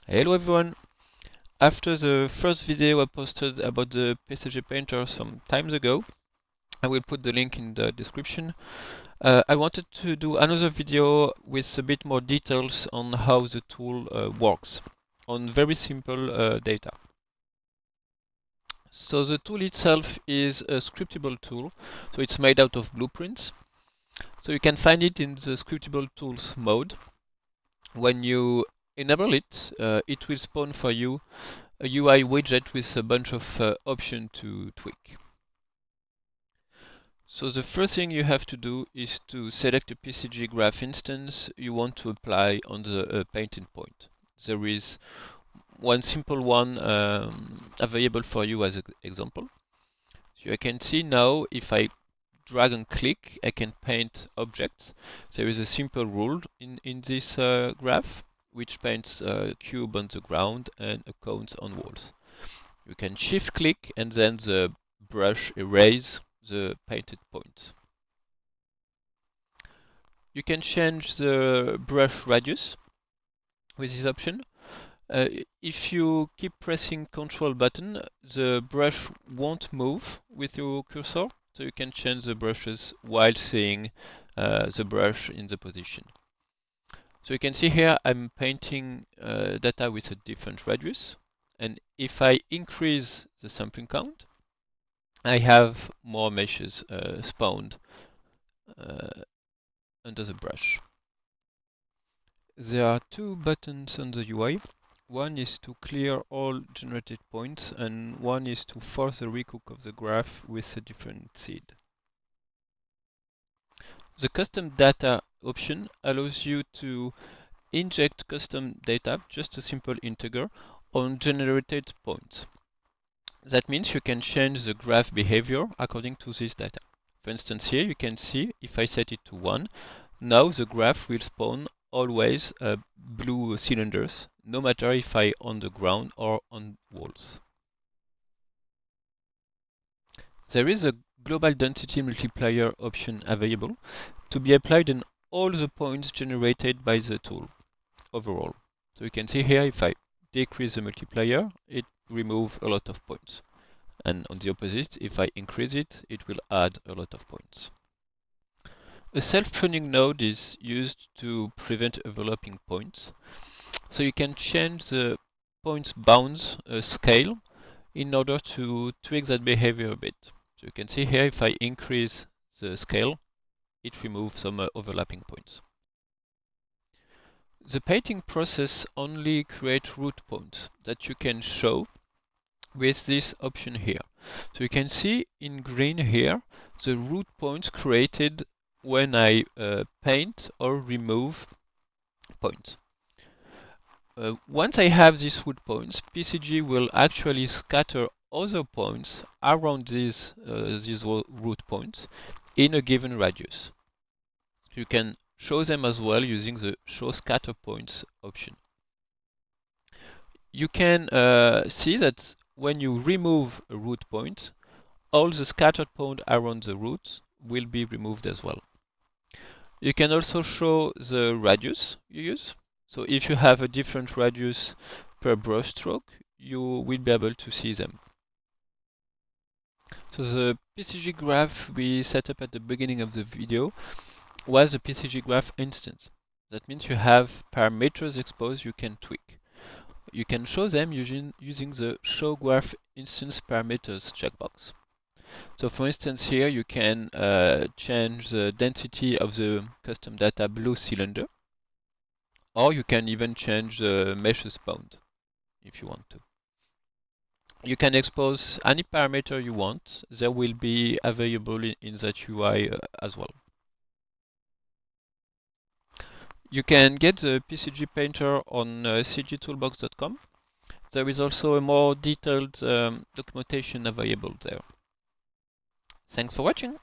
Hello everyone! After the first video I posted about the PCG Painter some times ago, I will put the link in the description. I wanted to do another video with a bit more details on how the tool works on very simple data. So the tool itself is a scriptable tool, so it's made out of blueprints. So you can find it in the scriptable tools mode. When you enable it, it will spawn for you a UI widget with a bunch of options to tweak. So the first thing you have to do is to select a PCG graph instance you want to apply on the painting point. There is one simple one available for you as an example. So you can see now if I drag and click, I can paint objects. There is a simple rule in this graph which paints a cube on the ground and a cone on walls. You can shift click and then the brush erase the painted point. You can change the brush radius with this option. If you keep pressing Ctrl button, the brush won't move with your cursor, so you can change the brushes while seeing the brush in the position. So you can see here I'm painting data with a different radius, and if I increase the sampling count, I have more meshes spawned under the brush. There are two buttons on the UI. One is to clear all generated points, and one is to force the recook of the graph with a different seed. The custom data option allows you to inject custom data, just a simple integer, on generated points. That means you can change the graph behavior according to this data. For instance, here you can see if I set it to 1, now the graph will spawn always blue cylinders, no matter if I on the ground or on walls. There is a global density multiplier option available to be applied on all the points generated by the tool overall. So you can see here if I decrease the multiplier, it removes a lot of points. And on the opposite, if I increase it, it will add a lot of points. A self-pruning node is used to prevent overlapping points. So you can change the points bounds scale in order to tweak that behavior a bit. So you can see here if I increase the scale, it removes some overlapping points. The painting process only creates root points that you can show with this option here. So you can see in green here the root points created when I paint or remove points. Once I have these root points, PCG will actually scatter other points around these root points in a given radius. You can show them as well using the show scatter points option. You can see that when you remove a root point, all the scattered points around the root will be removed as well. You can also show the radius you use. So if you have a different radius per brush stroke, you will be able to see them. So the PCG graph we set up at the beginning of the video was a PCG graph instance. That means you have parameters exposed you can tweak. You can show them using the show graph instance parameters checkbox. So for instance here you can change the density of the custom data blue cylinder, or you can even change the meshes bound if you want to. You can expose any parameter you want. They will be available in that UI as well. You can get the PCG Painter on cgtoolbox.com. There is also a more detailed documentation available there. Thanks for watching.